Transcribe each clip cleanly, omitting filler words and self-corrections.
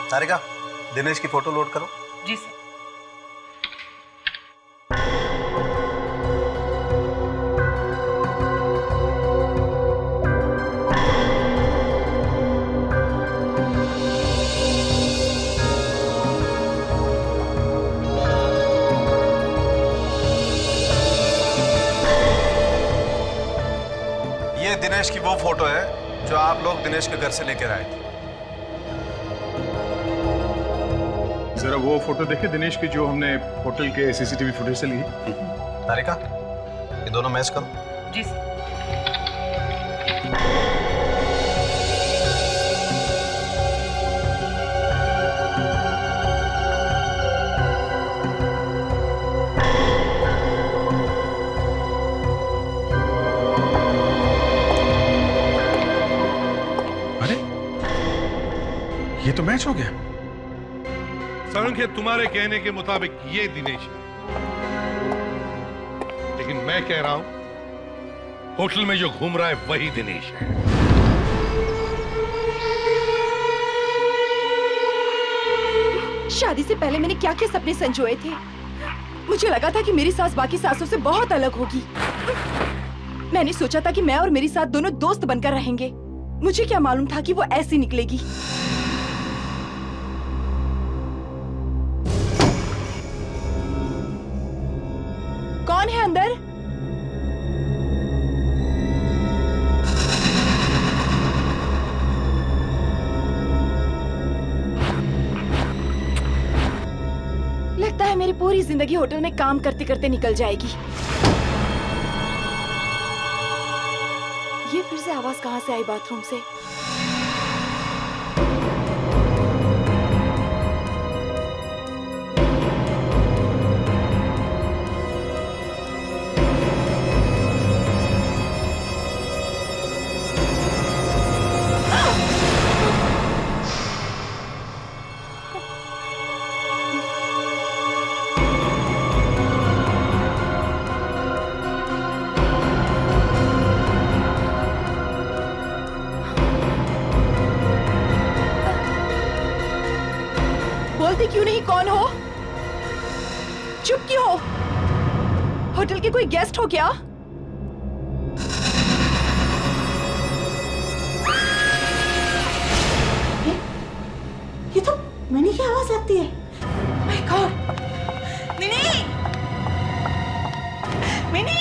सारिका, दिनेश की photo load करो। जी sir. ये दिनेश की वो फोटो है जो आप लोग दिनेश के घर से लेकर आए थे। जरा वो फोटो देखे दिनेश की जो हमने होटल के सीसीटीवी फुटेज से ली। सारिका, ये दोनों मैच करो। जी सर। अरे ये तो मैच हो गया। संख्य तुम्हारे कहने के मुताबिक ये दिनेश है, लेकिन मैं कह रहा हूं होटल में जो घूम रहा है वही दिनेश है। शादी से पहले मैंने क्या क्या सपने संजोए थे। मुझे लगा था कि मेरी सास बाकी सासों से बहुत अलग होगी। मैंने सोचा था कि मैं और मेरी सास दोनों दोस्त बनकर रहेंगे। मुझे क्या मालूम था कि वो ऐसी निकलेगी। कौन है अंदर? लगता है मेरी पूरी जिंदगी होटल में काम करते करते निकल जाएगी। ये फिर से आवाज कहां से आई बाथरूम से? बोलते क्यों नहीं? कौन हो? चुप क्यों हो? होटल के कोई गेस्ट हो क्या? ये तो मिनी की आवाज लगती है। My God! Mini! Mini!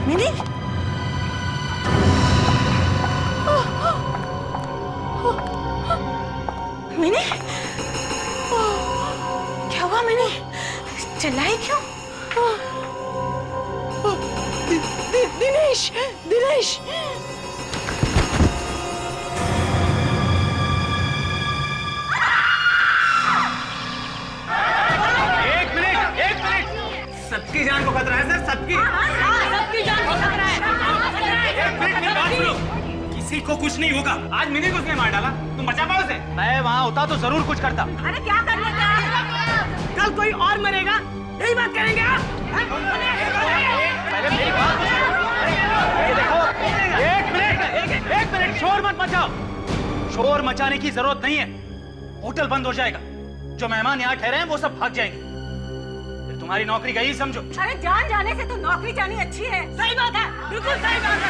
Mini! Mini! क्या हुआ मिनी? चिल्लाई क्यों? दिनेश! दिनेश! सबकी जान को खतरा है सर, सबकी जान को खतरा है। एक मिनट मेरी बात सुनो। किसी को कुछ नहीं होगा। आज मिनी को उसने मार डाला, तुम बचा पाओ उसे? मैं वहाँ होता तो जरूर कुछ करता। अरे क्या कर लेते हैं? कल कोई और मरेगा, यही बात करेंगे आप? पहले मेरी बात तो सुनो। ये देखो, एक मिनट शोर मत मचाओ। शोर मचाने की जरूरत नहीं है, होटल बंद हो जाएगा। जो मेहमान यहाँ ठहरे हैं वो सब भाग जाएंगे, तुम्हारी नौकरी गई समझो। अरे जान जाने से तो नौकरी जानी अच्छी है। सही बात है, बिल्कुल सही बात है।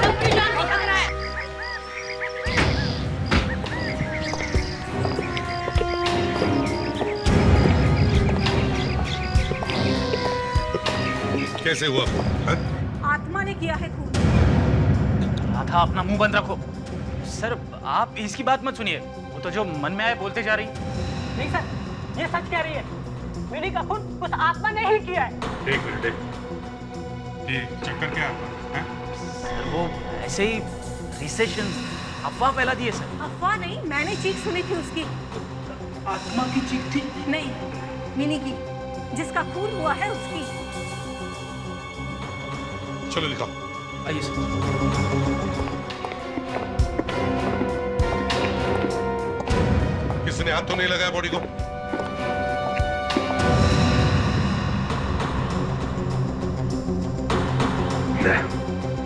सबकी जान को खतरा है। कैसे हुआ? है? आत्मा ने किया है खून। राधा, अपना मुंह बंद रखो। सर आप इसकी बात मत सुनिए, वो तो जो मन में आए बोलते जा रही। नहीं सर, ये सच कह रही है। मिनी का खून उस आत्मा ने ही किया है। एक मिनट, ये चक्कर क्या है? सर वो ऐसे ही रिसेशन अफवाह फैला दिए सर। अफवाह नहीं, मैंने चीख सुनी थी उसकी। आत्मा की चीख थी? नहीं, मिनी की, जिसका खून हुआ है उसकी। चलो दिखाओ। आइए सर। किसने हाथ तो नहीं लगाया बॉडी को?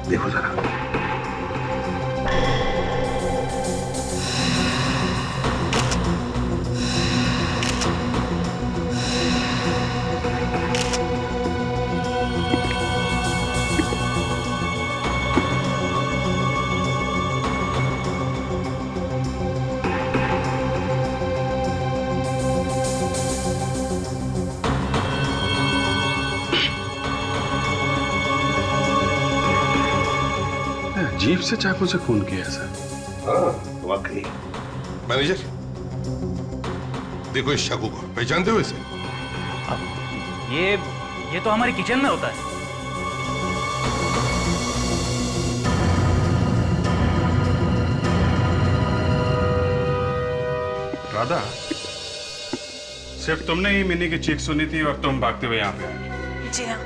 देखो जरा। जीप से चाकू से खून किया है सर। हाँ वाकई। मैनेजर देखो इस चाकू को, पहचानते हो इसे? ये तो हमारे किचन में होता है। राधा, सिर्फ तुमने ही मिनी की चीख सुनी थी और तुम भागते हुए यहाँ पे आए। जी हाँ।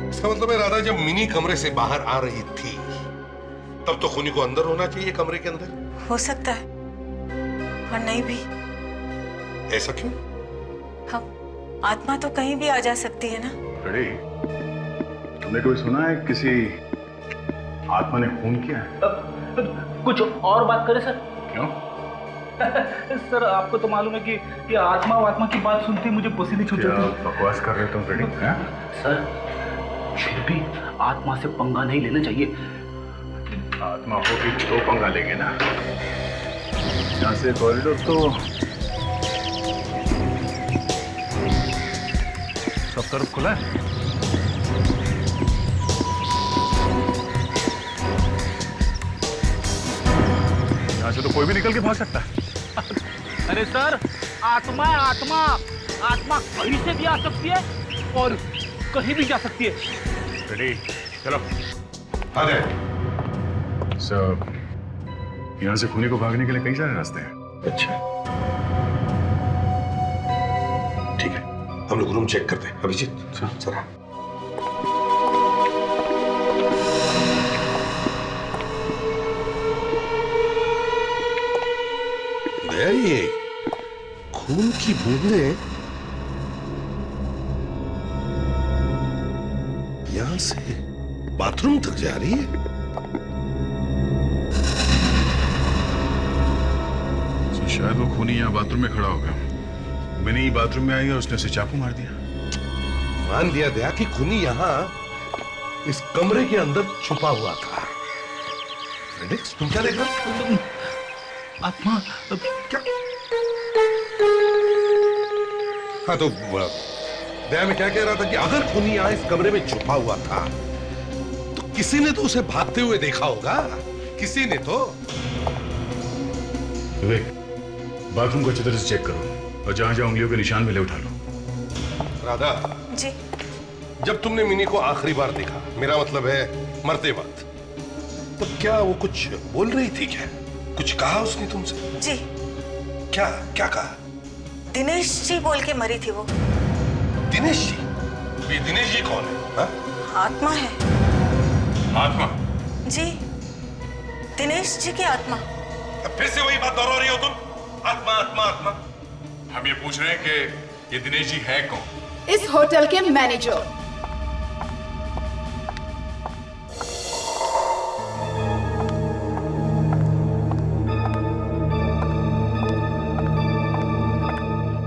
इसका मतलब है राधा जब मिनी कमरे से बाहर आ रही थी तब तो खूनी को अंदर होना चाहिए, कमरे के अंदर। हो सकता है और नहीं भी। ऐसा क्यों? हम आत्मा तो कहीं भी आ जा सकती है ना। रेडी, तुमने कभी सुना है किसी आत्मा ने खून किया है? कुछ और बात करें सर? क्यों? सर आपको तो मालूम है कि ये आत्मा की बात सुनते ही मुझे पसीने छूट क्या जाते हैं। बकवास कर रहे हो तुम? रेडी, सर फिर भी आत्मा से पंगा नहीं लेना चाहिए। आत्मा होगी तो पंगा लेंगे ना। यहाँ से कॉरिडोर तो सब तरफ खुला है। यहाँ से तो कोई भी निकल के भाग सकता है। अरे सर आत्मा कहीं से भी आ सकती है और कहीं भी जा सकती है। रेडी, चलो। आ जाए। सब यहाँ से खूनी को भागने के लिए कई सारे रास्ते हैं। अच्छा ठीक है, हम लोग रूम चेक करते हैं। अभिजीत जरा। ये खून की बूंदें यहां से बाथरूम तक जा रही है। तो शायद वो खूनी यहाँ बाथरूम में खड़ा हो गया। मिनी बाथरूम में आई और उसने उसे चाकू मार दिया। मान लिया गया कि खूनी यहां इस कमरे के अंदर छुपा हुआ था। फ्रेडेक्स, तुम क्या देख रहे हो? आत्मा क्या? हाँ तो दया मैं क्या कह रहा था कि अगर खूनी यहां इस कमरे में छुपा हुआ था तो किसी ने तो उसे भागते हुए देखा होगा। किसी ने तो। विवेक, बाथरूम को अच्छी तरह से चेक करो और जहां जहां उंगलियों के निशान मिले उठा लो। राधा, जी जब तुमने मिनी को आखिरी बार देखा, मेरा मतलब है मरते वक्त, तब क्या वो कुछ बोल रही थी? क्या कुछ कहा उसने तुमसे? जी। क्या क्या कहा? दिनेश जी बोल के मरी थी वो। दिनेश जी? ये दिनेश जी कौन है? हा? आत्मा है। आत्मा? जी, दिनेश जी की आत्मा। अब फिर से वही बात दोहरा रही हो तुम। आत्मा आत्मा आत्मा। हम ये पूछ रहे हैं कि ये दिनेश जी है कौन? इस होटल के manager.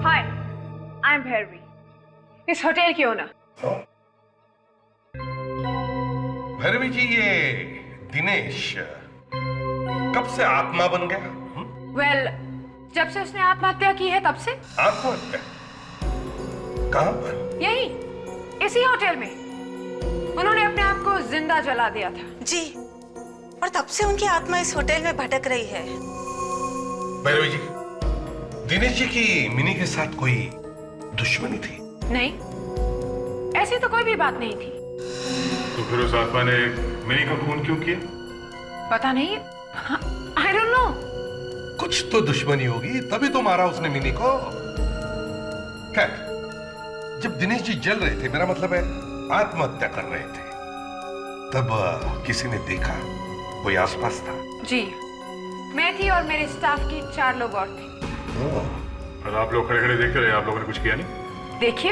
Hi, I am Bhairavi, इस होटल की ओनर। भैरवी जी, ये दिनेश कब से आत्मा बन गया? वेल, जब से उसने आत्महत्या की है तब से। आत्महत्या? कहां पर? यही इसी होटल में उन्होंने अपने आप को जिंदा जला दिया था। जी, और तब से उनकी आत्मा इस होटल में भटक रही है। भैरवी जी, दिनेश जी की मिनी के साथ कोई दुश्मनी थी? नहीं, ऐसी तो कोई भी बात नहीं थी। तो फिर उस आत्मा ने मिनी का खून क्यों किया? पता नहीं, आई डोंट नो। कुछ तो दुश्मनी होगी, तभी तो मारा उसने मिनी को। खैर, जब दिनेश जी जल रहे थे, मेरा मतलब है आत्महत्या कर रहे थे, तब किसी ने देखा? कोई आसपास था? जी, मैं थी और मेरे स्टाफ के 4 लोग और थे। और आप लोग खड़े खड़े देखते रहे, आप लोगों ने कुछ किया नहीं? देखिए,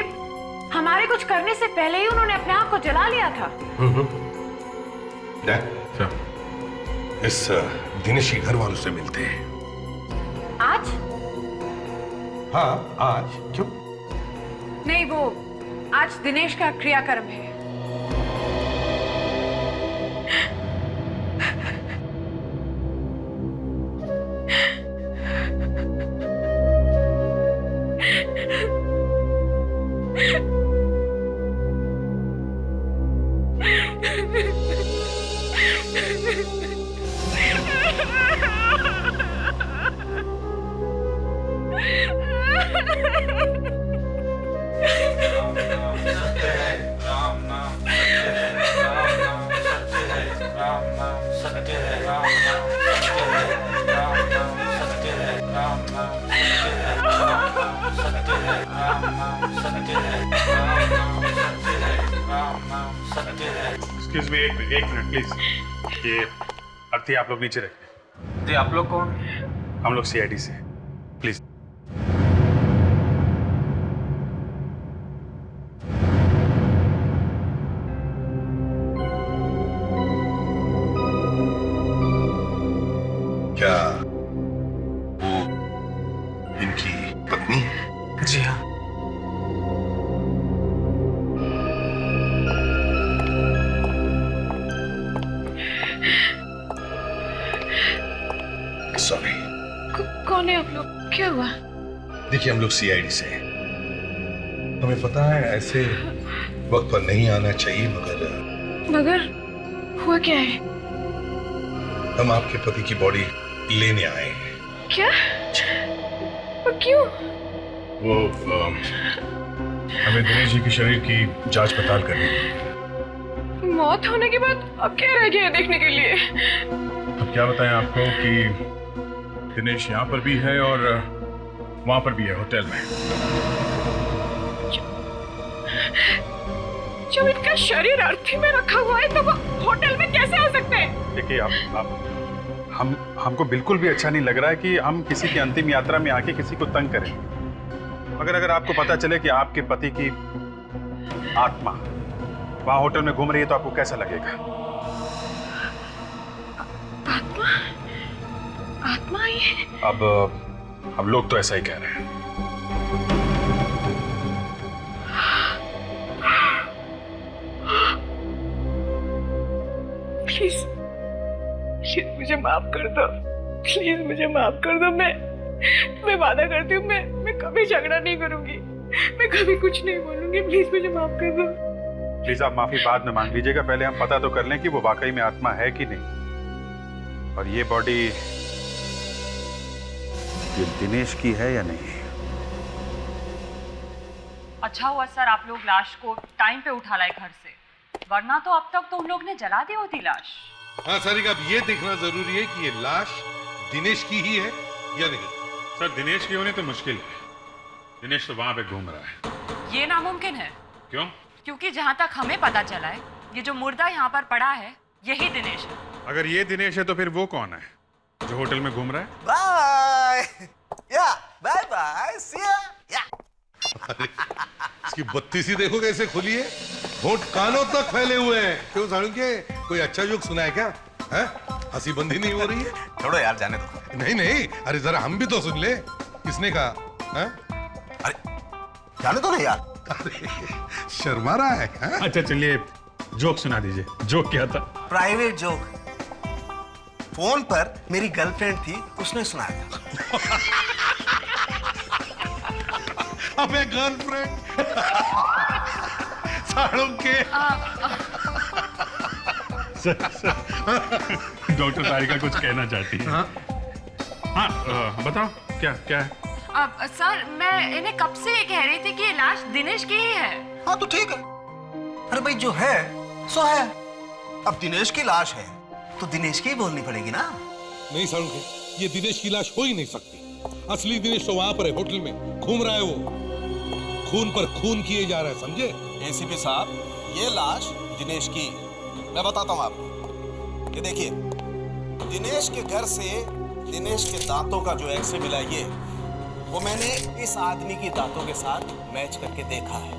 हमारे कुछ करने से पहले ही उन्होंने अपने आप को जला लिया था। इस दिनेश के घर वालों से मिलते हैं। आज? हाँ, आज। क्यों? नहीं, वो आज दिनेश का क्रियाकर्म है। एक्सक्यूज मी, एक मिनट प्लीज। ये अर्थी आप लोग नीचे रखिए। तो आप लोग कौन? हम लोग सीआईडी से, प्लीज। क्या वो इनकी पत्नी? जी हाँ। सॉरी। कौन है आप लोग? क्या हुआ? देखिए, हम लोग सीआईडी से हैं। हमें पता है ऐसे वक्त पर नहीं आना चाहिए, मगर हुआ क्या है? हम आपके पति की बॉडी लेने आए हैं। क्या? क्यों? वो हमें दिनेश जी के शरीर की जांच पड़ताल करनी है। मौत होने के बाद अब क्या रह गया है देखने के लिए? अब क्या बताएं आपको कि दिनेश यहाँ पर भी है और वहां पर भी है, होटल में। जब इनका शरीर अर्थी में रखा हुआ है तो वो होटल में कैसे हो सकते हैं? देखिए, हमको बिल्कुल भी अच्छा नहीं लग रहा है कि हम किसी की अंतिम यात्रा में आके किसी को तंग करें। मगर अगर आपको पता चले कि आपके पति की आत्मा वहां होटल में घूम रही है तो आपको कैसा लगेगा? आत्मा? आत्मा आई है? अब लोग तो ऐसा ही कह रहे हैं। प्लीज मुझे माफ कर दो। प्लीज मुझे माफ कर दो। मैं वादा करती हूँ मैं कभी झगड़ा नहीं करूंगी। मैं कभी कुछ नहीं बोलूंगी। प्लीज मुझे माफ कर दो। प्लीज आप माफी बाद में मांग लीजिएगा, पहले हम पता तो कर लें कि वो वाकई में आत्मा है कि नहीं, और ये बॉडी ये दिनेश की है या नहीं। अच्छा हुआ सर आप लोग लाश को टाइम पे उठा लाए घर से, वरना तो अब तक तो उन लोग ने जला दी होती लाश। हाँ सारिका, अब ये देखना जरूरी है कि ये लाश दिनेश की ही है या नहीं। सर, दिनेश की होनी तो मुश्किल है। दिनेश तो वहां पे घूम रहा है। ये नामुमकिन है। क्यों? क्योंकि जहाँ तक हमें पता चला है, ये जो मुर्दा यहाँ पर पड़ा है यही दिनेश है। अगर ये दिनेश है तो फिर वो कौन है जो होटल में घूम रहा है? बाय या बाय बाय सी या। इसकी बत्ती सी देखो कैसे खुली है, होंठ कानों तक फैले हुए हैं। क्यों सालुंके, कोई अच्छा जोक सुना है क्या? हैं? हंसी बंदी नहीं हो रही है? छोड़ो यार, जाने दो। नहीं नहीं, अरे जरा हम भी तो सुन ले। किसने कहा? हैं? अरे जाने दो ना यार। अरे शर्मा रहा है, हैं? अच्छा चलिए, जोक सुना दीजिए। जोक क्या था? Private joke. फोन पर मेरी गर्लफ्रेंड थी, उसने सुनाया था। अबे गर्लफ्रेंड सालुंके। डॉक्टर सारिका कुछ कहना चाहती है। हाँ, बताओ क्या क्या है? अब सर मैं इन्हें कब से ये कह रही थी कि ये लाश दिनेश की ही है। हाँ तो ठीक है। अरे भाई जो है सो है। अब दिनेश की लाश है तो दिनेश की ही बोलनी पड़ेगी ना। नहीं सालुंके, ये दिनेश की लाश हो ही नहीं सकती। असली दिनेश तो वहां पर है, होटल में घूम रहा है। वो खून पर खून किए जा रहा है, समझे? एसीपी साहब, ये लाश दिनेश की है। मैं बताता हूँ आपको। ये देखिए, दिनेश के घर से दिनेश के दांतों का जो एक्सरे मिला, ये वो मैंने इस आदमी की दांतों के साथ मैच करके देखा है।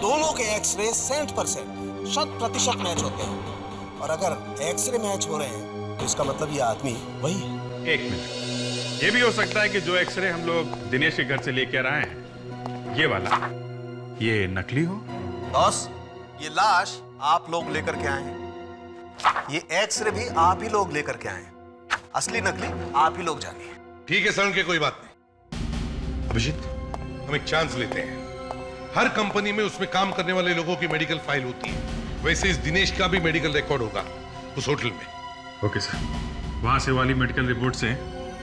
दोनों के एक्सरे 100% 100% मैच होते हैं। और अगर एक्सरे मैच हो रहे हैं तो इसका मतलब ये आदमी वही है। एक मिनट, ये भी हो सकता है कि जो एक्सरे हम लोग दिनेश के घर से लेकर आए हैं, ये वाला, ये नकली हो। बॉस, ये लाश आप लोग लेकर के आए हैं, ये एक्सरे भी आप ही लोग लेकर के आए हैं। असली नकली आप ही लोग जानिए। ठीक है सालुंके, कोई बात नहीं। अभिजीत, हम एक चांस लेते हैं। हर कंपनी में उसमें काम करने वाले लोगों की मेडिकल फाइल होती है, वैसे इस दिनेश का भी मेडिकल रिकॉर्ड होगा उस होटल में। Okay sir. वहां से वाली मेडिकल रिपोर्ट से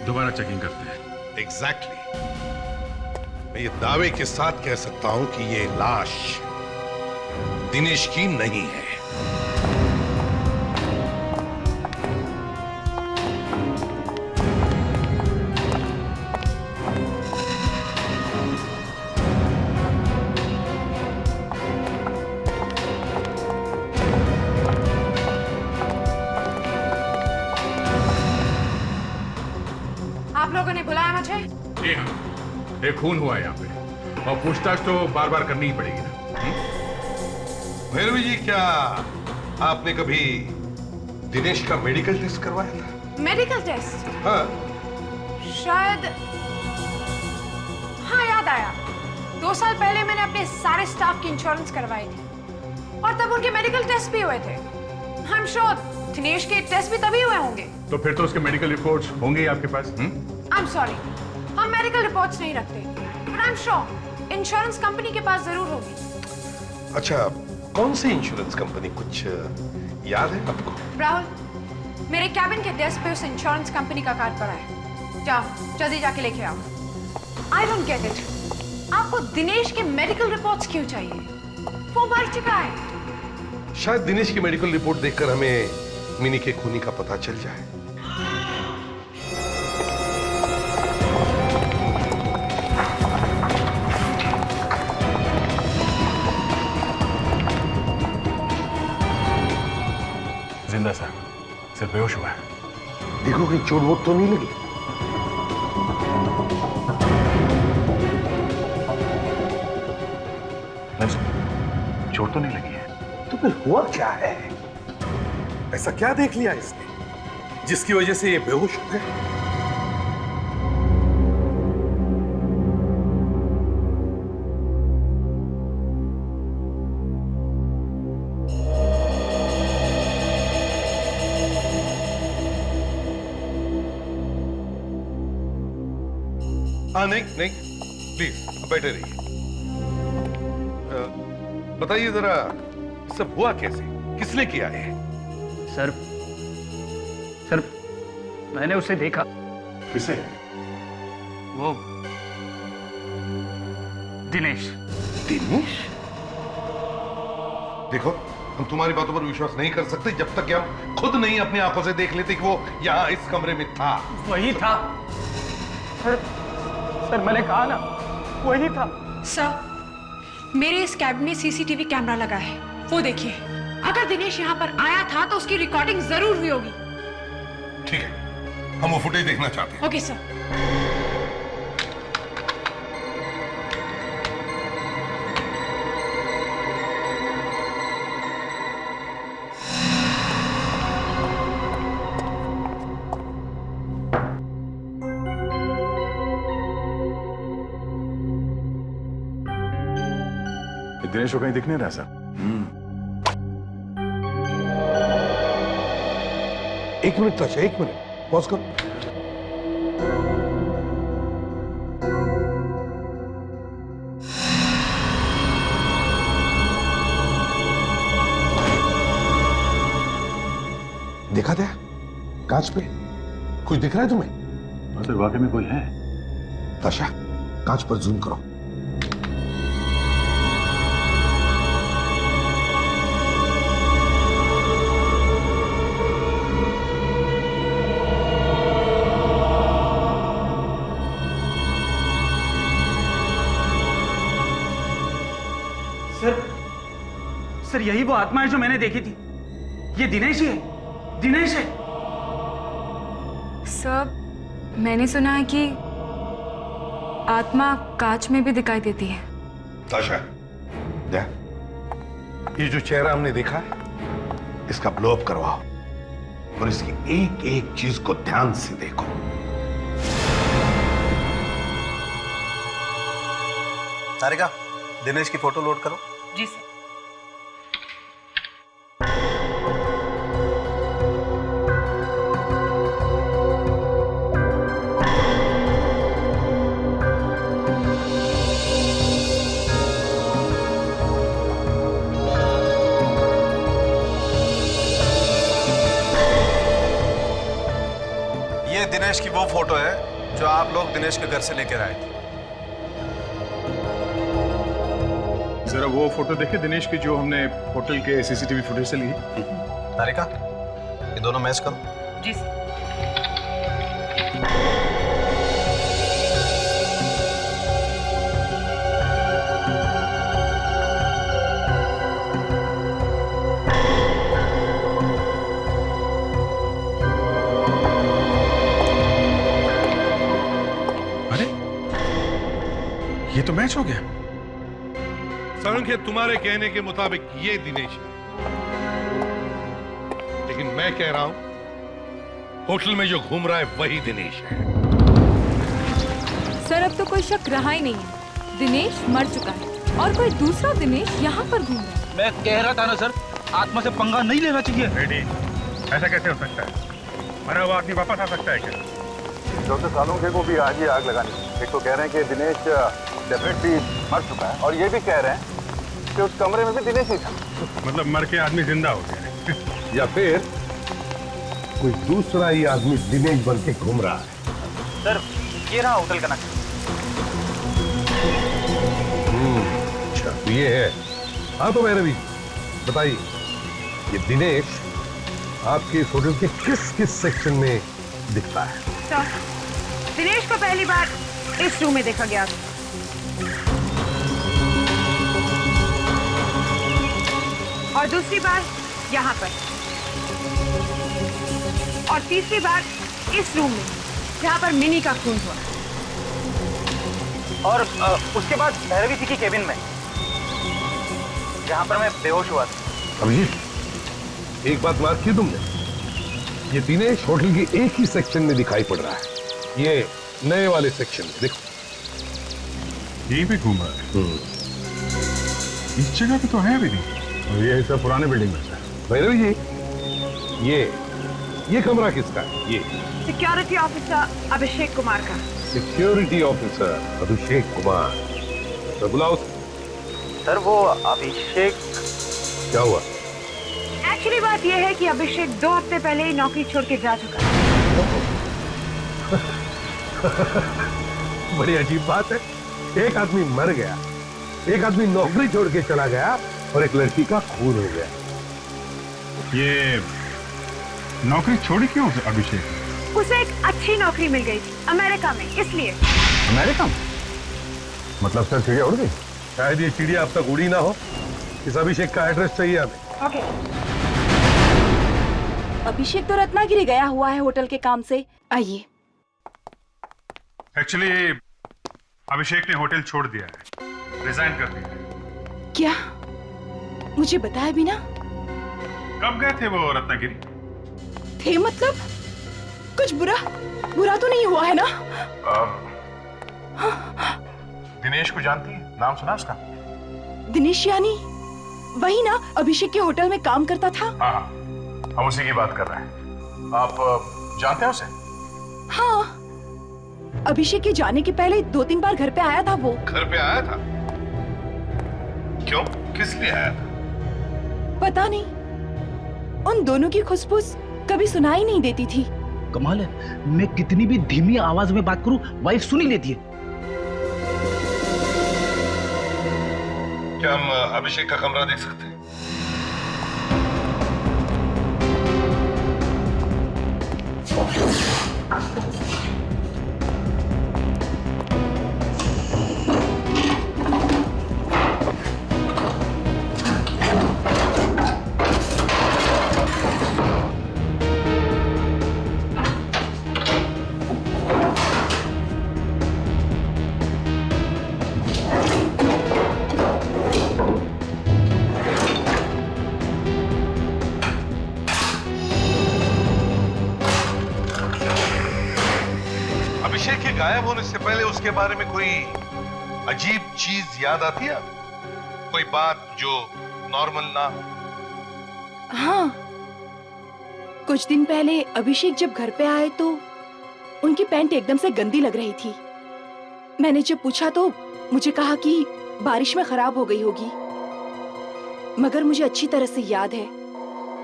दोबारा चेकिंग करते हैं। एग्जैक्टली मैं ये दावे के साथ कह सकता हूं कि ये लाश दिनेश की नहीं है। आप लोगों ने बुलाया मुझे? जी हाँ, एक खून हुआ है यहाँ पे और पूछताछ तो बार बार करनी ही पड़ेगी ना। भैरवी जी, क्या आपने कभी दिनेश का मेडिकल टेस्ट करवाया था? Medical test? हाँ। शायद हाँ, याद आया। 2 साल पहले मैंने अपने सारे स्टाफ की इंश्योरेंस करवाई थी और तब उनके मेडिकल टेस्ट भी हुए थे। आई एम श्योर दिनेश के टेस्ट भी तभी हुए होंगे। तो फिर तो उसके मेडिकल रिपोर्ट्स होंगे ही आपके पास। आई एम सॉरी, हम मेडिकल रिपोर्ट्स नहीं रखते, but I am sure insurance company के पास जरूर होगी। अच्छा, कौन सी इंश्योरेंस कंपनी, कुछ याद है आपको? राहुल, मेरे कैबिन के डेस्क पे उस इंश्योरेंस कंपनी का कार्ड पड़ा है। जाओ, जल्दी जाके लेके आओ। आई डोंट गेट इट, आपको दिनेश के मेडिकल रिपोर्ट्स क्यों चाहिए? वो मर चुका है। शायद दिनेश की मेडिकल रिपोर्ट देखकर हमें मिनी के खूनी का पता चल जाए। जिंदा सर, सिर्फ बेहोश हुआ है। देखो कि चोट वोट तो नहीं लगी। चोट तो नहीं लगी है। तो फिर हुआ क्या है? ऐसा क्या देख लिया इसने जिसकी वजह से ये बेहोश हो गए? हाँ, नहीं नहीं, प्लीज बैठे रहिए। बताइए जरा, सब हुआ कैसे, किसने किया है? सर मैंने उसे देखा। किसे? वो दिनेश। दिनेश? देखो, हम तुम्हारी बातों पर विश्वास नहीं कर सकते जब तक कि हम खुद नहीं अपनी आंखों से देख लेते कि वो यहाँ इस कमरे में था। वही था सर, मैंने कहा ना, वही था। सर, मेरे इस कैबिन में सीसीटीवी कैमरा लगा है, वो देखिए। अगर दिनेश यहाँ पर आया था तो उसकी रिकॉर्डिंग जरूर हुई होगी। ठीक है, हम वो फुटेज देखना चाहते हैं। Okay sir. दिनेश को कहीं दिख नहीं रहा सर। एक मिनट ताशा, एक मिनट पॉज करो। देखा था कांच पे कुछ दिख रहा है तुम्हें? सर वाकई में कोई है। ताशा, कांच पर जूम करो। सर यही वो आत्मा है जो मैंने देखी थी। ये दिनेश ही है, दिनेश है। सर, मैंने सुना है कि आत्मा कांच में भी दिखाई देती है। ताशा, ये जो चेहरा हमने देखा है, इसका ब्लो अप करवाओ और इसकी एक एक चीज को ध्यान से देखो। सारिका, दिनेश की फोटो लोड करो। जी सर। दिनेश की वो फोटो है जो आप लोग दिनेश के घर से लेकर आए थे। जरा वो फोटो देखिए दिनेश की, जो हमने होटल के सीसीटीवी फुटेज से ली। तारिका, ये दोनों मैच करो। जी सर। अरे ये तो मैच हो गया। संख्या तुम्हारे कहने के मुताबिक ये दिनेश है, लेकिन मैं कह रहा हूं होटल में जो घूम रहा है वही दिनेश है। सर अब तो कोई शक रहा ही नहीं है, दिनेश मर चुका है और कोई दूसरा दिनेश यहाँ पर घूम रहा है। मैं कह रहा था ना सर, आत्मा से पंगा नहीं लेना चाहिए। रेडी, ऐसा कैसे हो सकता है? मरा हुआ आदमी वापस आ सकता है क्या? डॉक्टर सालुंखे को भी आज ही आग लगानी। एक तो कह रहे हैं कि दिनेश डेफिनेटली मर चुका है, और ये भी कह रहे हैं कि उस कमरे में भी दिनेश ही था। मतलब मर के आदमी जिंदा हो गया है। या फिर कोई दूसरा ही आदमी दिनेश बन के घूम रहा है। सर ये रहा होटल का नक्शा। अच्छा तो ये है। हाँ तो भैरवी बताइए, ये दिनेश आपके इस होटल के किस किस सेक्शन में दिखता है? सर, दिनेश को पहली बार इस रूम में देखा गया था। और दूसरी बार यहाँ पर, और तीसरी बार इस रूम में जहाँ पर मिनी का खून हुआ। और उसके बाद भैरवी जी की केबिन में, जहाँ पर मैं बेहोश हुआ था। अभिजीत एक बात मार्क की तुमने, ये दिनेश होटल के एक ही सेक्शन में दिखाई पड़ रहा है, ये नए वाले सेक्शन में। देखो यहीं पे घूम रहा है। इस जगह पे तो है भी नहीं, और ये सब पुराने बिल्डिंग में है। भैरवी जी ये कमरा किसका है? ये सिक्योरिटी ऑफिसर अभिषेक कुमार का। सिक्योरिटी ऑफिसर अभिषेक कुमार, तो बुलाओ। सर वो अभिषेक क्या हुआ? एक्चुअली बात यह है कि अभिषेक 2 हफ्ते पहले ही नौकरी छोड़ के जा चुका है। बड़ी अजीब बात है, एक आदमी मर गया, एक आदमी नौकरी छोड़ के चला गया, और एक लड़की का खून हो गया। ये नौकरी छोड़ी क्यों अभिषेक? उसे एक अच्छी नौकरी मिल गई थी अमेरिका में, इसलिए। अमेरिका में? मतलब सर चिड़िया उड़ गई? शायद ये चिड़िया अब तक उड़ी ना हो। इस अभिषेक का एड्रेस चाहिए हमें। ओके। अभिषेक तो रत्नागिरी गया हुआ है होटल के काम से। आइए। एक्चुअली अभिषेक ने होटल छोड़ दिया है, रिजाइन कर दिया है। क्या? मुझे बताया भी ना। कब गए थे वो रत्नागिरी? थे मतलब? कुछ बुरा तो नहीं हुआ है ना? दिनेश को जानती है? नाम सुना उसका? दिनेश यानी वही ना, अभिषेक के होटल में काम करता था। हाँ, हम उसी की बात कर रहे हैं। आप जानते हैं उसे? हाँ, अभिषेक के जाने के पहले 2-3 बार घर पे आया था वो। घर पे आया था? क्यों? किस लिए आया था? पता नहीं, उन दोनों की खुशबूस कभी सुनाई नहीं देती थी। कमाल है, मैं कितनी भी धीमी आवाज में बात करूं, वाइफ सुन ही लेती है। क्या हम अभिषेक का कमरा देख सकते हैं? अभिषेक के गायब होने से पहले उसके बारे में कोई अजीब चीज याद आती है? कोई बात जो नॉर्मल ना हो? हाँ, कुछ दिन पहले अभिषेक जब घर पे आए तो उनकी पैंट एकदम से गंदी लग रही थी। मैंने जब पूछा तो मुझे कहा कि बारिश में खराब हो गई होगी, मगर मुझे अच्छी तरह से याद है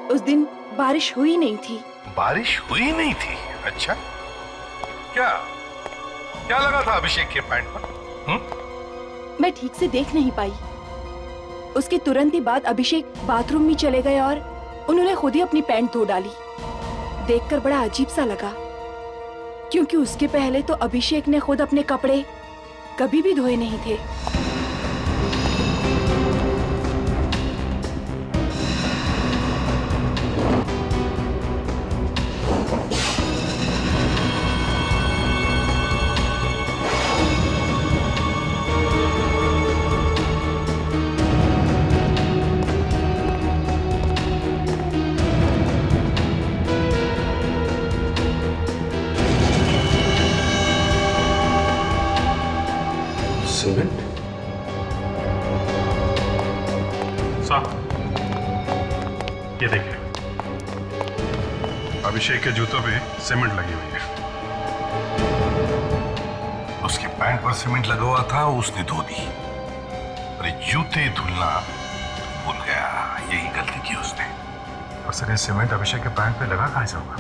उस दिन बारिश हुई नहीं थी। बारिश हुई नहीं थी? अच्छा, क्या क्या लगा था अभिषेक के पैंट पर? मैं ठीक से देख नहीं पाई। उसके तुरंत ही बाद अभिषेक बाथरूम में चले गए और उन्होंने खुद ही अपनी पैंट धो डाली। देखकर बड़ा अजीब सा लगा, क्योंकि उसके पहले तो अभिषेक ने खुद अपने कपड़े कभी भी धोए नहीं थे। सीमेंट? साहब, ये देखिए, अभिषेक के जूतों पे सीमेंट लगी हुई है। उसके पैंट पर सीमेंट लगा हुआ था, उसने धो दी। अरे जूते धुलना भूल गया, यही गलती की उसने। और सर, ये सीमेंट अभिषेक के पैंट पे लगा कहाँ से होगा?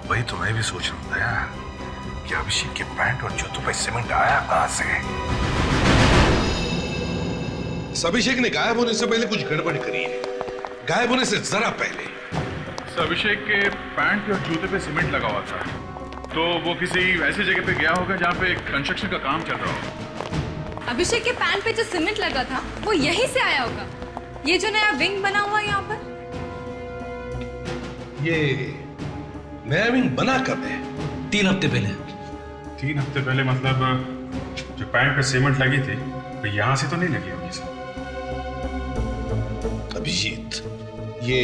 वही तो मैं भी सोच रहा था कि अभिषेक के पैंट और जूतों पे सीमेंट आया कहां से। इस अभिषेक ने गायब होने से पहले कुछ गड़बड़ करी है। गायब होने से जरा पहले सर, अभिषेक के पैंट और जूते पे सीमेंट लगा हुआ था, तो वो किसी ऐसी जगह पे गया होगा जहाँ पे कंस्ट्रक्शन का काम चल रहा होगा। अभिषेक के पैंट पे जो सीमेंट लगा था वो यहीं से आया होगा। ये जो नया विंग बना हुआ है यहाँ पर, ये नया विंग बना कब है? 3 हफ्ते पहले। 3 हफ्ते पहले मतलब जो पैंट पे सीमेंट लगी थी तो यहाँ से तो नहीं लगी होगी सर। अभिजीत, ये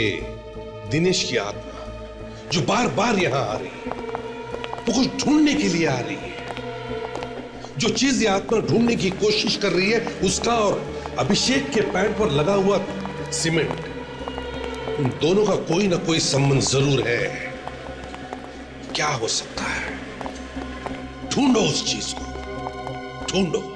दिनेश की आत्मा जो बार बार यहां आ रही है, वो कुछ ढूंढने के लिए आ रही है। जो चीज ये आत्मा ढूंढने की कोशिश कर रही है, उसका और अभिषेक के पैंट पर लगा हुआ सीमेंट, उन दोनों का कोई ना कोई संबंध जरूर है। क्या हो सकता है? ढूंढो उस चीज को, ढूंढो।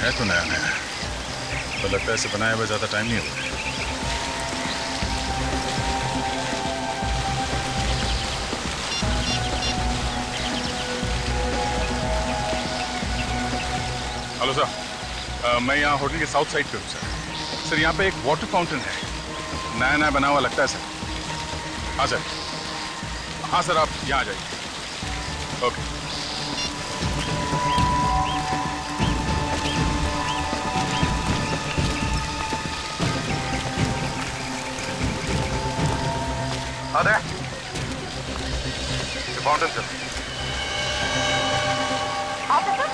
है तो नया नया, तो लगता है इसे बनाए हुए ज्यादा टाइम नहीं हुआ। हेलो सर, मैं यहाँ होटल के साउथ साइड पे हूँ सर। सर यहाँ पे एक वाटर फाउंटेन है, नया नया बना हुआ लगता है सर। हाँ सर, हाँ सर, आप यहाँ आ जाइए। ओके। अरे फाउंटेन सर। ऑफिसर,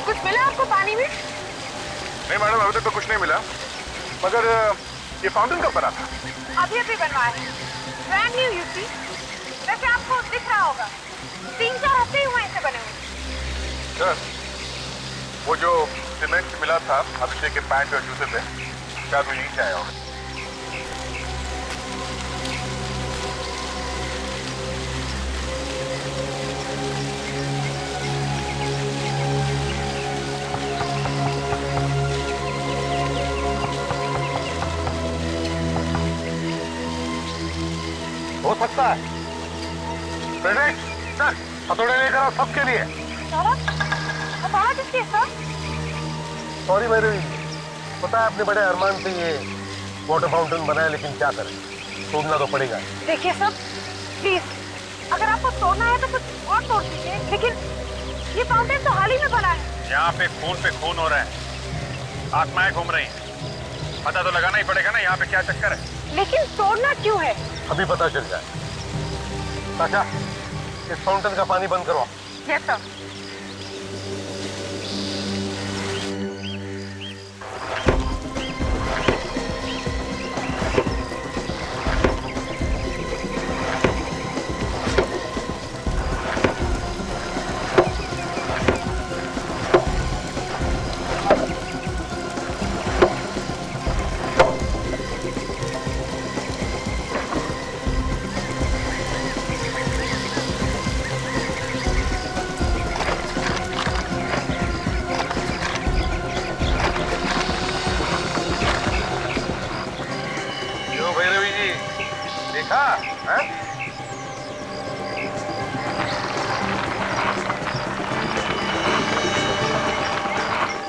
कुछ मिला आपको पानी में? नहीं मैडम, अभी तक तो कुछ नहीं मिला, मगर ये फाउंटेन कब बना था? अभी अभी बनवाया है, ब्रांड न्यू यू सी। वैसे आपको दिख रहा होगा 3-4 हफ्ते ही हुए इसे बने हुए। सर, वो जो सीमेंट मिला था अभिषेक के पैंट और जूते पे, शायद वो नीचे आया होगा। हो सकता है। फ्रेडरिक, सर, हथौड़े लेकर आओ सबके लिए। हथौड़ा किसके सर? सॉरी मेरी, पता है अपने बड़े अरमान से ये वाटर फाउंटेन बनाया, लेकिन क्या करें, तोड़ना तो पड़ेगा। देखिए सर, प्लीज, अगर आपको तोड़ना है तो कुछ और तोड़ दीजिए, लेकिन ये फाउंटेन तो हाल ही में बना है। यहाँ पे खून हो रहा है, आत्माएं घूम रही हैं, पता तो लगाना ही पड़ेगा ना यहाँ पे क्या चक्कर है। लेकिन तोड़ना क्यों है? अभी पता चल जाए। साशा, इस फाउंटेन का पानी बंद करवाओ। Yes sir.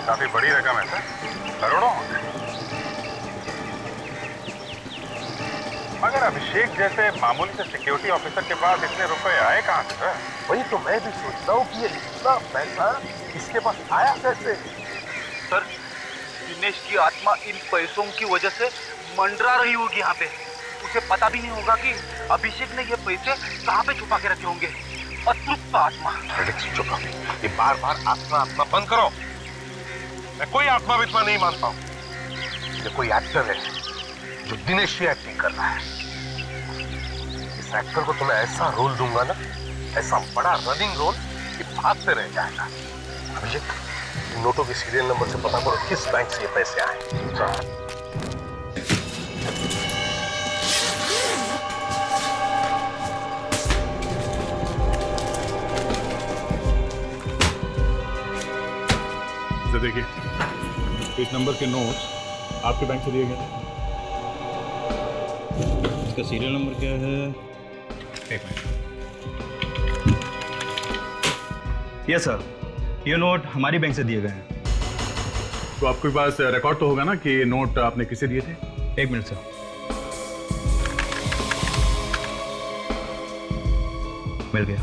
काफी बड़ी रकम है सर, करोड़ों। मगर अभिषेक जैसे मामूली से सिक्योरिटी ऑफिसर के पास इतने रुपए आए कहाँ से सर? वही तो मैं भी सोचता हूँ कि ये इतना पैसा इसके पास आया कैसे? सर, दिनेश की आत्मा इन पैसों की वजह से मंडरा रही होगी यहाँ पे। उसे पता भी नहीं होगा कि अभिषेक ने ये पैसे कहाँ पे छुपा के रखे होंगे। अतृप्त आत्मा। चुप रहो, ये बार बार आत्मा आत्मा बंद करो। मैं कोई आत्मा वित्मा नहीं मानता हूँ। ये कोई एक्टर है जो दिनेश की एक्टिंग कर रहा है। इस एक्टर को तो मैं ऐसा रोल दूंगा ना, ऐसा बड़ा रनिंग रोल कि भागते रह जाएगा। अभिषेक, नोटों के सीरियल नंबर से पता करो किस बैंक से ये पैसे आए। देखिए, इस नंबर के नोट्स आपके बैंक से दिए गए थे। इसका सीरियल नंबर क्या है? एक मिनट। यस सर, ये नोट हमारी बैंक से दिए गए हैं। तो आपके पास रिकॉर्ड तो होगा ना कि नोट आपने किसे दिए थे? एक मिनट सर। मिल गया।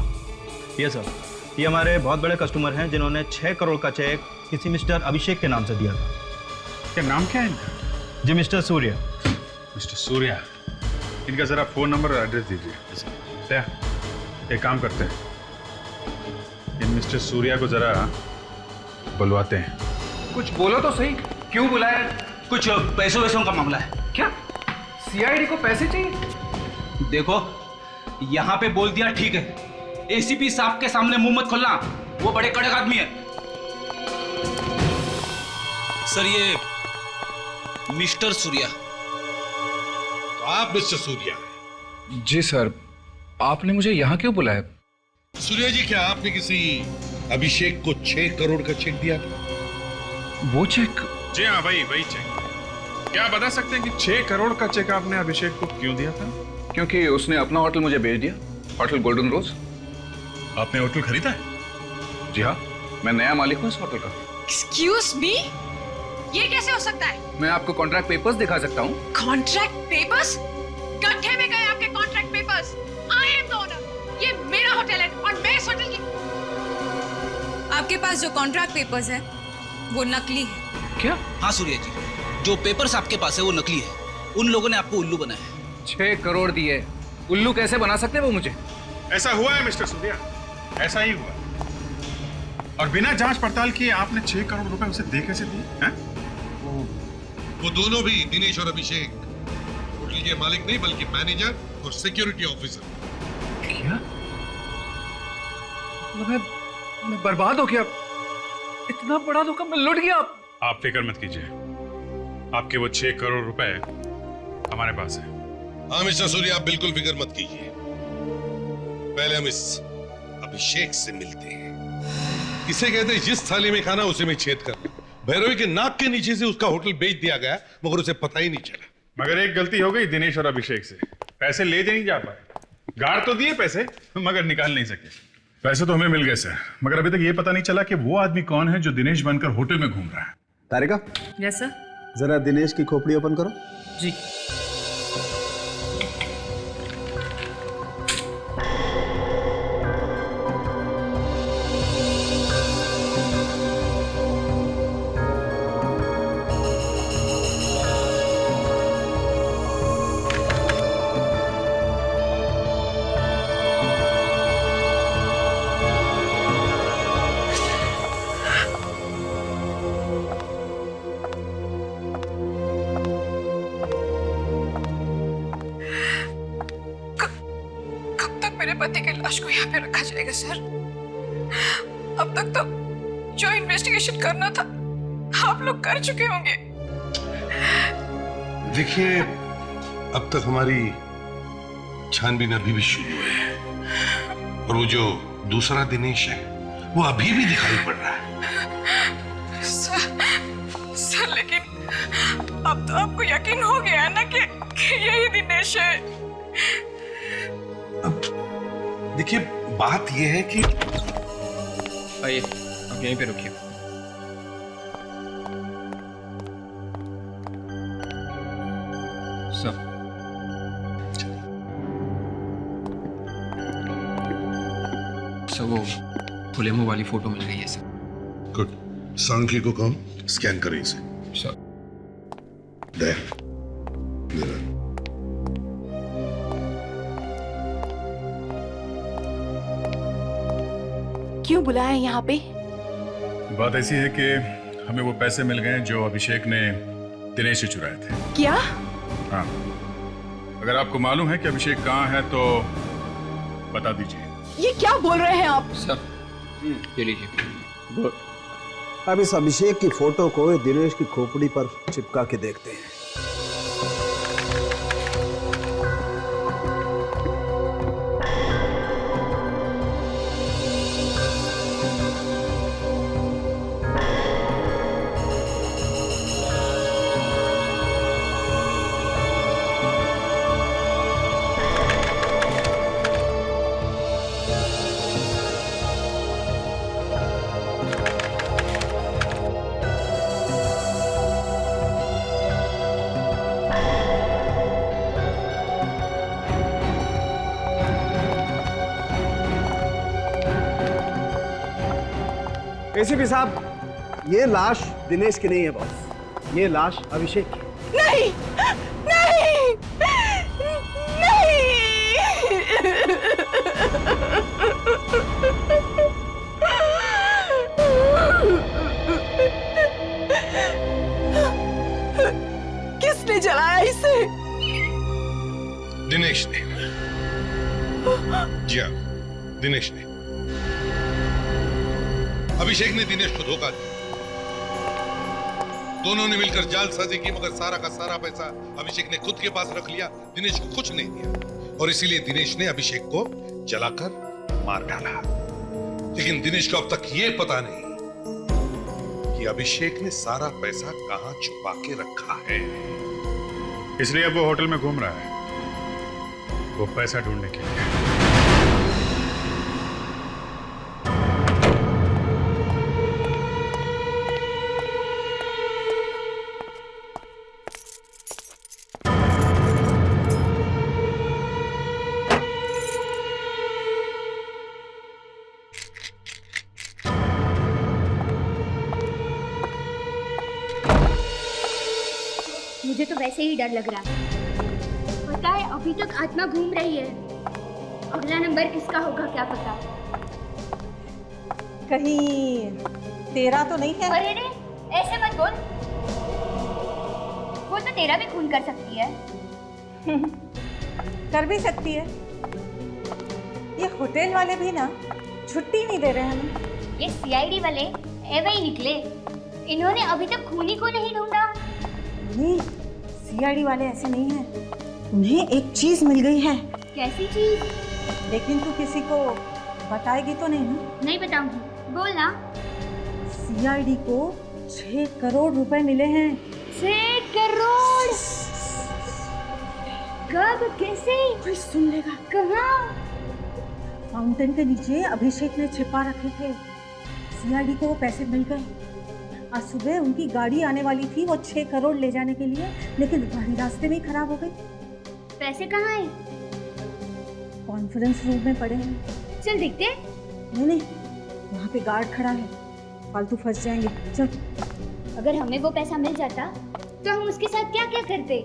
यस सर, ये हमारे बहुत बड़े कस्टमर हैं जिन्होंने 6 करोड़ का चेक किसी मिस्टर अभिषेक के नाम से दिया था। क्या नाम क्या है इनका? जी, मिस्टर सूर्या। मिस्टर सूर्या, इनका जरा फोन नंबर और एड्रेस दीजिए। एक काम करते हैं, इन मिस्टर सूर्या को जरा बुलवाते हैं। कुछ बोलो तो सही, क्यों बुलाया? कुछ पैसों का मामला है। क्या सीआईडी को पैसे चाहिए? देखो, यहाँ पे बोल दिया ठीक है। एसीपी साहब के सामने मुंह मत खोलना, वो बड़े कड़क आदमी है। सर, ये मिस्टर सूर्या। तो आप मिस्टर सूर्या? जी सर, आपने मुझे यहाँ क्यों बुलाया? सूर्या जी, क्या आपने किसी अभिषेक को 6 करोड़ का चेक दिया था? वो चेक? जी हाँ, वही चेक। क्या बता सकते हैं कि 6 करोड़ का चेक आपने अभिषेक को क्यों दिया था? क्योंकि उसने अपना होटल मुझे भेज दिया, होटल गोल्डन रोज। आपने होटल खरीदा है? जी हाँ, मैं नया मालिक हूँ इस होटल का। एक्सक्यूज मी, ये कैसे हो सकता है? मैं आपको कॉन्ट्रैक्ट पेपर्स दिखा सकता हूँ। Contract papers? गड्ढे में गए आपके contract papers. I am the owner, ये मेरा होटल है और मैं इस होटल की। आपके पास जो कॉन्ट्रैक्ट पेपर्स है वो नकली है। क्या? हाँ सूर्य जी, जो पेपर्स आपके पास है वो नकली है। उन लोगों ने आपको उल्लू बनाया है। 6 करोड़ दिए, उल्लू कैसे बना सकते हैं वो मुझे? ऐसा हुआ है मिस्टर सूर्या, ऐसा ही हुआ। और बिना जांच पड़ताल किए आपने 6 करोड़ रुपए उसे दे कैसे दिए? वो दोनों भी, दिनेश और अभिषेक, होटल के मालिक नहीं बल्कि मैनेजर और सिक्योरिटी ऑफिसर। क्या? मैं बर्बाद हो गया। इतना बड़ा धोखा मैं लुट गया। आप फिक्र मत कीजिए, आपके वो 6 करोड़ रुपए हमारे पास है। हाँ मिस्टर सूर्या, आप बिल्कुल फिक्र मत कीजिए। पहले हम इस अभिषेक से मिलते हैं। इसे कहते हैं जिस थाली में खाना उसे में छेद करना। भैरवी के नाक के नीचे से उसका होटल बेच दिया गया, मगर उसे पता ही नहीं चला। मगर एक गलती हो गई दिनेश और अभिषेक से, पैसे ले नहीं जा पाए। गाड़ तो दिए पैसे, मगर निकाल नहीं सके। पैसे तो हमें मिल गए सर, मगर अभी तक ये पता नहीं चला कि वो आदमी कौन है जो दिनेश बनकर होटल में घूम रहा है। तारिका, यस सर। जरा दिनेश की खोपड़ी ओपन करो। जी। मेरे पति की लाश को यहाँ पे रखा जाएगा सर? अब तक तो जो इन्वेस्टिगेशन करना था आप लोग कर चुके होंगे। देखिए, अब तक हमारी छानबीन अभी भी शुरू है और वो जो दूसरा दिनेश है वो अभी भी दिखाई पड़ रहा है। सर लेकिन अब तो आपको यकीन हो गया ना कि यही दिनेश है। अब देखिए, बात यह है कि आइए, आप यहीं पे रुकिए। सर, वो खुले मुंह वाली फोटो मिल गई है सर। गुड। सांख्य को कम स्कैन करें इसे। सर। क्यों बुलाया यहाँ पे? बात ऐसी है कि हमें वो पैसे मिल गए जो अभिषेक ने दिनेश से चुराए थे। क्या? हाँ, अगर आपको मालूम है कि अभिषेक कहाँ है तो बता दीजिए। ये क्या बोल रहे हैं आप? सर, ये लीजिए। अब इस अभिषेक की फोटो को दिनेश की खोपड़ी पर चिपका के देखते हैं। एसीपी साहब, ये लाश दिनेश की नहीं है बॉस, ये लाश अभिषेक की। नहीं, नहीं, नहीं। किसने जलाया इसे? दिनेश ने। जी हाँ, दिनेश ने। अभिषेक ने दिनेश को धोखा दिया। दोनों ने मिलकर जालसाजी की, मगर सारा का सारा पैसा अभिषेक ने खुद के पास रख लिया, दिनेश को कुछ नहीं दिया। और इसीलिए दिनेश ने अभिषेक को जलाकर मार डाला। लेकिन दिनेश को अब तक यह पता नहीं कि कि अभिषेक ने सारा पैसा कहां छुपा के रखा है। इसलिए अब वो होटल में घूम रहा है, वो पैसा ढूंढने के लिए। मुझे तो वैसे ही डर लग रहा है। पता है अभी तक आत्मा घूम रही है। अगला नंबर किसका होगा क्या पता। कहीं तेरा तो नहीं है? अरे रे, ऐसे मत बोल। वो तो तेरा भी खून कर सकती है। कर भी सकती है। ये होटल वाले भी ना छुट्टी नहीं दे रहे हमें। ये सीआईडी वाले ऐसे ही निकले। इन्होंने अभी तक खूनी को नहीं ढूंढा। नहीं, सीआईडी वाले ऐसे नहीं हैं। उन्हें एक चीज मिल गई है। कैसी चीज? लेकिन तू किसी को बताएगी तो नहीं ना? नहीं बताऊंगी, बोल ना। सीआईडी को 6 करोड़ रुपए मिले हैं। 6 करोड़? कब, कैसे? कोई सुन लेगा। कहाँ? फाउंटेन के नीचे अभिषेक ने छिपा रखे थे। सीआईडी को वो पैसे मिल गए। आज सुबह उनकी गाड़ी आने वाली थी वो 6 करोड़ ले जाने के लिए, लेकिन गाड़ी रास्ते में ही खराब हो गई। पैसे कहाँ हैं? कॉन्फ्रेंस रूम में पड़े हैं। चल देखते। नहीं, वहाँ पे गार्ड खड़ा है, फालतू फंस जाएंगे। चल। अगर हमें वो पैसा मिल जाता तो हम उसके साथ क्या क्या करते?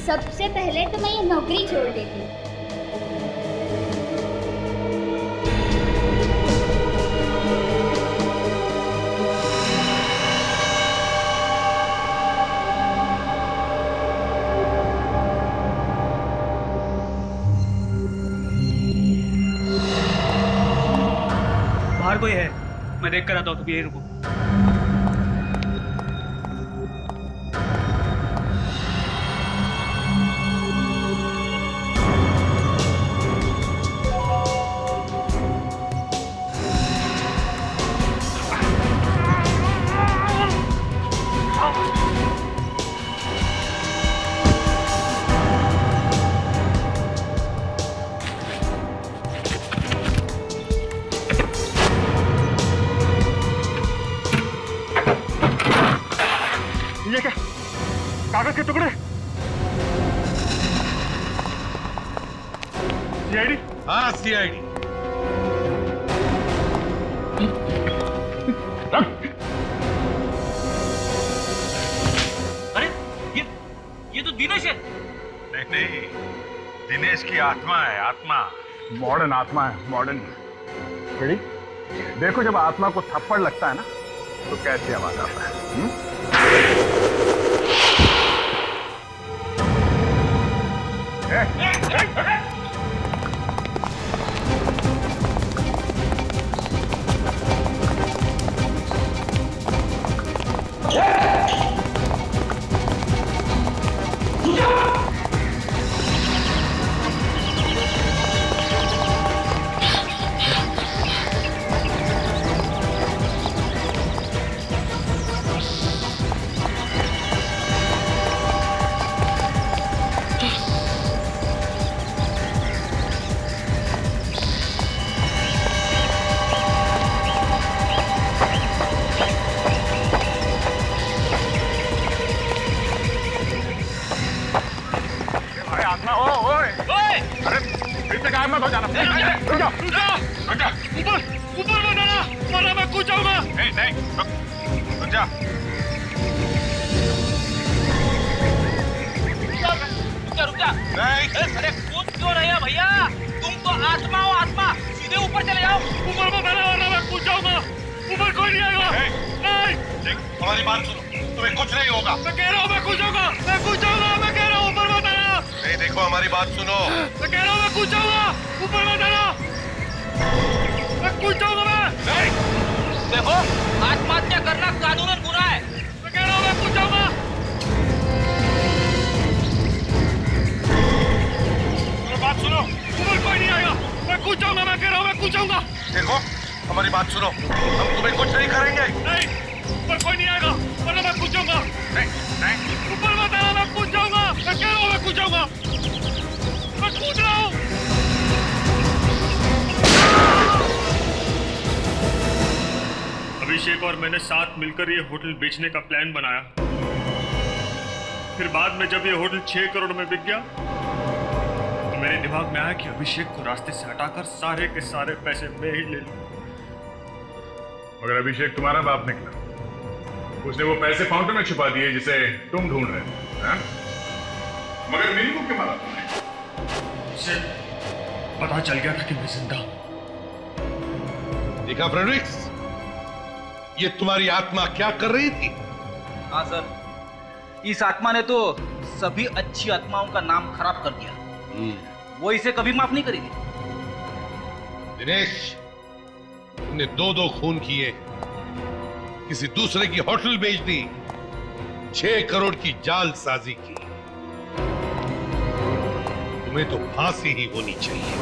सबसे पहले तो मैं ये नौकरी छोड़ देती। बाहर कोई है? मैं देख कर आता हूँ, तुम यहीं रुको। ये क्या? कागज के टुकड़े? सीआईडी? हाँ, सीआईडी। अरे ये तो दिनेश है। नहीं, दिनेश की आत्मा है। आत्मा, मॉडर्न आत्मा है, मॉडर्न। रेडी? देखो, जब आत्मा को थप्पड़ लगता है ना तो कैसे आवाज आता है। अरे कूद क्यों रहे हो भैया? तुम तो आत्मा हो, आत्मा। सीधे ऊपर चले जाओ। ऊपर मत आना वरना मैं कूद जाऊंगा। ऊपर कोई नहीं आएगा। नहीं, हमारी बात सुनो, तुम्हें कुछ नहीं होगा। मैं कह रहा हूँ मैं कूद जाऊंगा। मैं कूद जाऊंगा। मैं कह रहा हूँ ऊपर मत आना। नहीं, देखो हमारी बात सुनो। मैं कह रहा हूँ मैं कूद जाऊंगा। ऊपर मत आना। मैं कूद जाऊंगा। मैं देखो, आत्महत्या करना कानूनन गुनाह है। मैं कह रहा हूँ मैं कूद जाऊंगा। बात सुनो, ऊपर कोई नहीं आएगा। मैं कूद जाऊंगा। मैं कह रहा हूँ मैं कूद जाऊंगा। देखो हमारी बात सुनो, हम तुम्हें कुछ नहीं करेंगे। नहीं, ऊपर कोई नहीं आएगा वरना मैं कूद जाऊंगा। ऊपर मत आना, मैं कूद जाऊंगा। मैं कह रहा हूँ मैं कूद जाऊंगा। मैं कूद रहा हूँ। अभिषेक और मैंने साथ मिलकर ये होटल बेचने का प्लान बनाया। फिर बाद में जब ये होटल 6 करोड़ में बिक गया तो मेरे दिमाग में आया कि अभिषेक को रास्ते से हटाकर सारे के सारे पैसे मैं ही ले लूं। मगर अभिषेक तुम्हारा बाप निकला, उसने वो पैसे फाउंटेन में छुपा दिए जिसे तुम ढूंढ रहे थे। मगर मिनी को क्यों मारा तुमने? उसे पता चल गया था कि मैं जिंदा हूं। देखा फ्रेडरिक्स, ये तुम्हारी आत्मा क्या कर रही थी? हाँ सर, इस आत्मा ने तो सभी अच्छी आत्माओं का नाम खराब कर दिया। वो इसे कभी माफ नहीं करेगी। दिनेश, तुमने 2-2 खून किए, किसी दूसरे की होटल बेच दी, 6 करोड़ की जालसाजी की। तुम्हें तो फांसी ही होनी चाहिए।